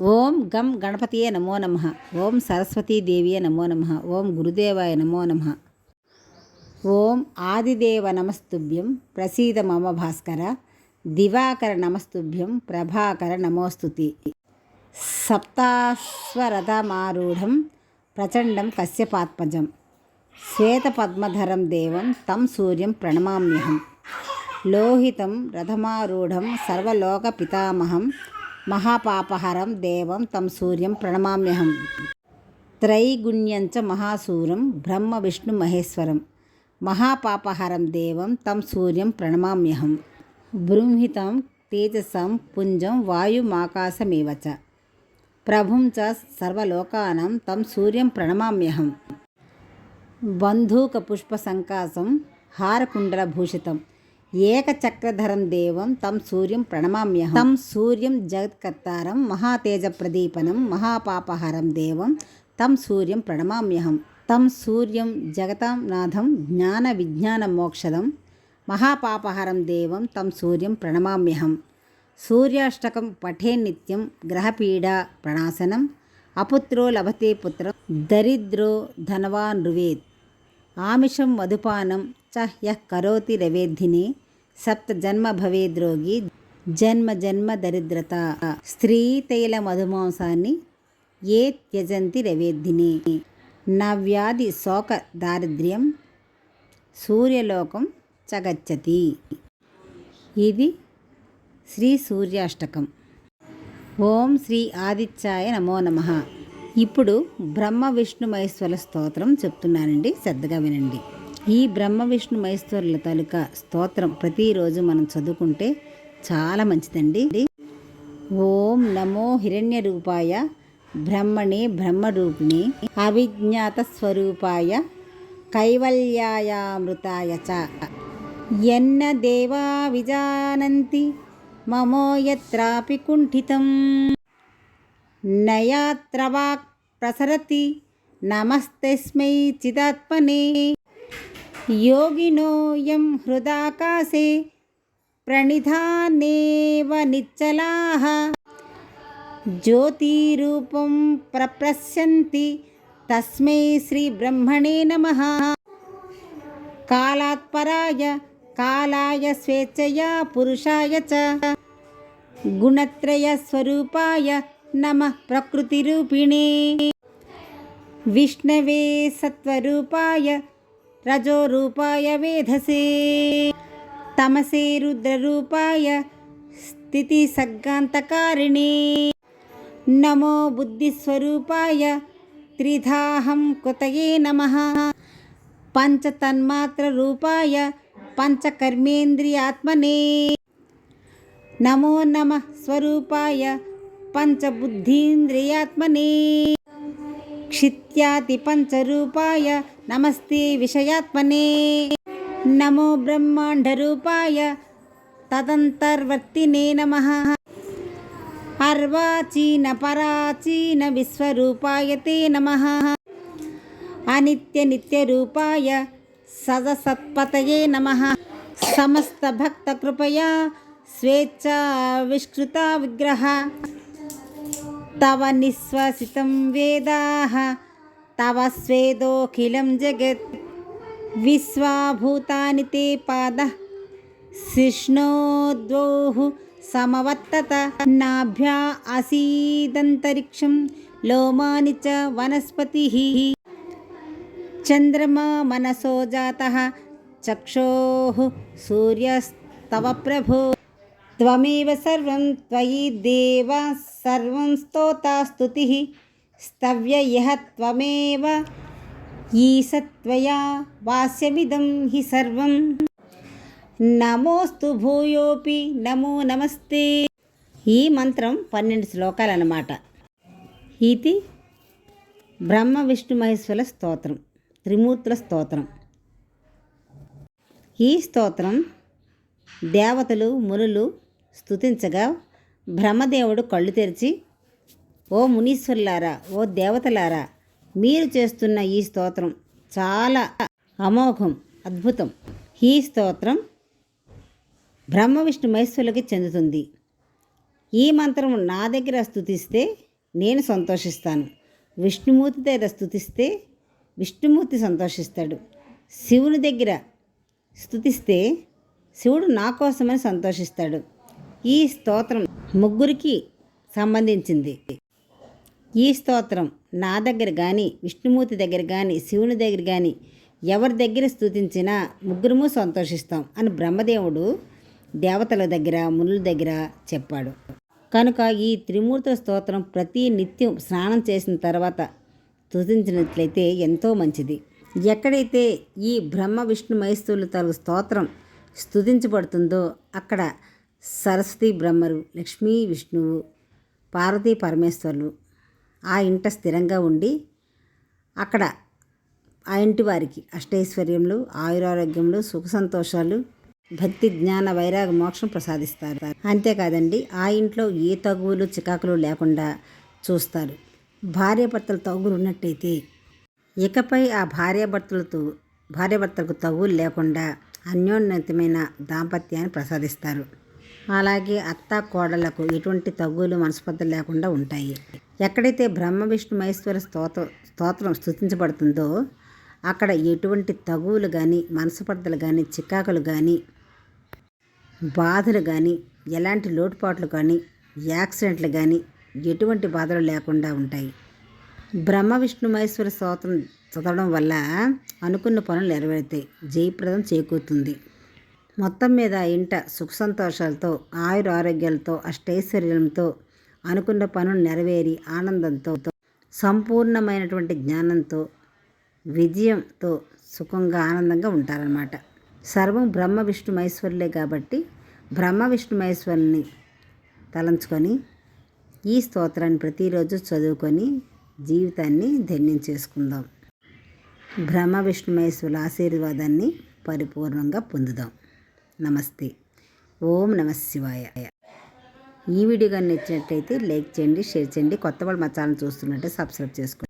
ఓం గం గణపతియే నమో నమః. ఓం సరస్వతీదేవియే నమో నమః. ఓం గురుదేవాయ నమో నమః. ఓం ఆదిదేవ నమస్తుభ్యం ప్రసీద మమ భాస్కర. దివాకర నమస్తుభ్యం ప్రభాకర నమోస్తుతి. సప్తాశ్వరథమారూఢం ప్రచండం కశ్యపాత్మజం శ్వేతపద్మధరం దేవం తం సూర్యం ప్రణమామ్యహం. లోహితం రథమారూఢం సర్వలోకపితామహం మహాపాపహరం దేవం తం సూర్యం ప్రణమామ్యహం. త్రైగుణ్యంచ మహాసూరం బ్రహ్మ విష్ణు మహేశ్వరం మహాపాపహరం దేవం తం సూర్యం ప్రణమామ్యహం. బృంహితం తేజసం పుంజం వాయుమాకాశమేవ చ ప్రభుం చ సర్వలోకానాం తం సూర్యం ప్రణమామ్యహం. బంధూకపుష్పసంకాశం హారకుండలభూషితం ఏకచక్రధరం దేవం తం సూర్యం ప్రణమామ్యహం. తం సూర్యం జగత్కర్తారం మహాతేజప్రదీపనం మహాపాపహరం దేవం తం సూర్యం ప్రణమామ్యహం. తం సూర్యం జగతాం నాథం జ్ఞాన విజ్ఞాన మోక్షదం మహాపాపహరం దేవం తం సూర్యం ప్రణమామ్యహం. సూర్యాష్టకం పఠే నిత్యం గ్రహపీడా ప్రణాశనం అపుత్రో లభతే పుత్రం దరిద్రో ధనవాన్ రువేత్. ఆమిషం మధుపానం చ యః కరోతి రవేద్ధినే సప్త జన్మ భవేద్రోగి జన్మ జన్మ దరిద్రత. స్త్రీ తైల మధుమాంసాన్ని ఏ త్యజంతి రవేద్ధినే నా వ్యాధి శోక దారిద్ర్యం సూర్యలోకం చ గచ్చతి. ఇది శ్రీ సూర్యాష్టకం. ఓం శ్రీ ఆదిత్యాయ నమో నమః. ఇప్పుడు బ్రహ్మ విష్ణు మహేశ్వరుల స్తోత్రం చెప్తున్నానండి, శ్రద్ధగా వినండి. ఈ బ్రహ్మ విష్ణు మహేశ్వరుల తాలూకా స్తోత్రం ప్రతిరోజు మనం చదువుకుంటే చాలా మంచిదండి. ఓం నమో హిరణ్య రూపాయ బ్రహ్మణే బ్రహ్మరూపిణి అవిజ్ఞాత స్వరూపాయ కైవల్యాయామృతాయ చ యన్న దేవా విజానంతి మమో యత్రాపి కుంఠితం నయాత్ర వాక్ ప్రసరతి నమస్తస్మై చిదాత్మనే యోగినో యం హృదాకాశే ప్రణిధానేవ నిశ్చలాః జ్యోతిరూపం ప్రప్రశ్యంతి తస్మై శ్రీ బ్రహ్మణే నమః. కాలాత్పరాయ కాలాయ స్వేచ్ఛయా పురుషాయ చ గుణత్రయ స్వరూపాయ నమః ప్రకృతిరూపిణే విష్ణవే సత్వరూపాయ రజోరూపాయ వేధసే తమసే రుద్రరూపాయ స్థితిసగ్గాంతకారిణే నమో బుద్ధిస్వరూపాయ త్రిధాహం కృతయే నమః. పంచతన్మాత్రరూపాయ పంచకర్మేంద్రియాత్మనే నమో నమః స్వరూపాయ పంచబుద్ధీంద్రియాత్మనే క్షిత్యాతి పంచరూపాయ నమస్తే విషయాత్మనే నమో బ్రహ్మాండరూపాయ తదంతర్వర్తినే నమః. అర్వాచీన పరాచీన విశ్వరూపాయ తే నమః. అనిత్య నిత్యరూపాయ సదసత్పతయే నమః. సమస్త భక్త కృపయా స్వేచ్ఛా విష్కృత విగ్రహ తవ నిశ్వసితం వేదాః తవ స్వేదోఖిలం జగత్ విశ్వాభూతాని తే పాదః శిష్ణోద్వౌః సమవర్తత నాభ్యా ఆసీదంతరిక్షం లోమాని చ వనస్పతిః చంద్రమా మనసో జాతః చక్షోః సూర్యస్తవ ప్రభో త్వమేవ సర్వం త్వయి దేవ సర్వం స్తోతా స్తుతిః స్తవ్య యః త్వమేవ ఈశత్వయా వాస్యమిదం హి సర్వం నమోస్తు భూయోపి నమో నమస్తే. ఈ మంత్రం 12 శ్లోకాలు అన్నమాట. ఇది బ్రహ్మ విష్ణు మహేశ్వరుల స్తోత్రం, త్రిమూర్తుల స్తోత్రం. ఈ స్తోత్రం దేవతలు మునులు స్తుతించగా బ్రహ్మదేవుడు కళ్ళు తెరిచి, ఓ మునీశ్వరులారా, ఓ దేవతలారా, మీరు చేస్తున్న ఈ స్తోత్రం చాలా అమోఘం, అద్భుతం. ఈ స్తోత్రం బ్రహ్మ విష్ణు మహేశ్వరులకి చెందుతుంది. ఈ మంత్రం నా దగ్గర స్తుతిస్తే నేను సంతోషిస్తాను. విష్ణుమూర్తి దగ్గర స్తుతిస్తే విష్ణుమూర్తి సంతోషిస్తాడు. శివుని దగ్గర స్తుతిస్తే శివుడు నా కోసమని సంతోషిస్తాడు. ఈ స్తోత్రం ముగ్గురికి సంబంధించింది. ఈ స్తోత్రం నా దగ్గర కానీ, విష్ణుమూర్తి దగ్గర కానీ, శివుని దగ్గర కానీ ఎవరి దగ్గర స్తుతించినా ముగ్గురము సంతోషిస్తాం అని బ్రహ్మదేవుడు దేవతల దగ్గర, మునుల దగ్గర చెప్పాడు. కనుక ఈ త్రిమూర్తుల స్తోత్రం ప్రతి నిత్యం స్నానం చేసిన తర్వాత స్తుతించినట్లయితే ఎంతో మంచిది. ఎక్కడైతే ఈ బ్రహ్మ విష్ణు మహేశ్వరుల తలకు స్తోత్రం స్తుతించబడుతుందో అక్కడ సరస్వతి బ్రహ్మరు, లక్ష్మీ విష్ణువు, పార్వతీ పరమేశ్వరులు ఆ ఇంట స్థిరంగా ఉండి అక్కడ ఆ ఇంటి వారికి అష్టైశ్వర్యములు, ఆయురారోగ్యములు, సుఖ సంతోషాలు, భక్తి, జ్ఞాన, వైరాగ, మోక్షం ప్రసాదిస్తారు. అంతేకాదండి, ఆ ఇంట్లో ఏ తగువులు చికాకులు లేకుండా చూస్తారు. భార్యాభర్తలు తగువులు ఉన్నట్టయితే ఇకపై ఆ భార్యాభర్తలకు తగువులు లేకుండా అన్యోన్యతమైన దాంపత్యాన్ని ప్రసాదిస్తారు. అలాగే అత్త కోడళ్లకు ఎటువంటి తగువులు మనస్పర్ధలు లేకుండా ఉంటాయి. ఎక్కడైతే బ్రహ్మ విష్ణు మహేశ్వర స్తోత్రం స్తుతించబడుతుందో అక్కడ ఎటువంటి తగువులు కానీ, మనస్పర్ధలు కానీ, చికాకులు కానీ, బాధలు కానీ, ఎలాంటి లోటుపాట్లు కానీ, యాక్సిడెంట్లు కానీ ఎటువంటి బాధలు లేకుండా ఉంటాయి. బ్రహ్మ విష్ణు మహేశ్వర స్తోత్రం చదవడం వల్ల అనుకున్న పనులు నెరవేరుతాయి, జయప్రదం చేకూరుతుంది. మొత్తం మీద ఇంట సుఖ సంతోషాలతో, ఆయుర ఆరోగ్యాలతో, అష్టైశ్వర్యంతో, అనుకున్న పనులు నెరవేరి ఆనందంతో, సంపూర్ణమైనటువంటి జ్ఞానంతో, విజయంతో సుఖంగా ఆనందంగా ఉంటారన్నమాట. సర్వం బ్రహ్మ విష్ణు మహేశ్వరులే కాబట్టి బ్రహ్మ విష్ణు మహేశ్వరుని తలంచుకొని ఈ స్తోత్రాన్ని ప్రతిరోజు చదువుకొని జీవితాన్ని ధన్యం చేసుకుందాం. బ్రహ్మ విష్ణు మహేశ్వరుల ఆశీర్వాదాన్ని పరిపూర్ణంగా పొందుదాం. నమస్తే. ఓం నమః శివాయ. ఈ వీడియో కానీ నచ్చినట్లయితే లైక్ చేయండి, షేర్ చేయండి. కొత్త వాళ్ళు మా ఛానల్ చూస్తున్నట్టే సబ్స్క్రైబ్ చేసుకోండి.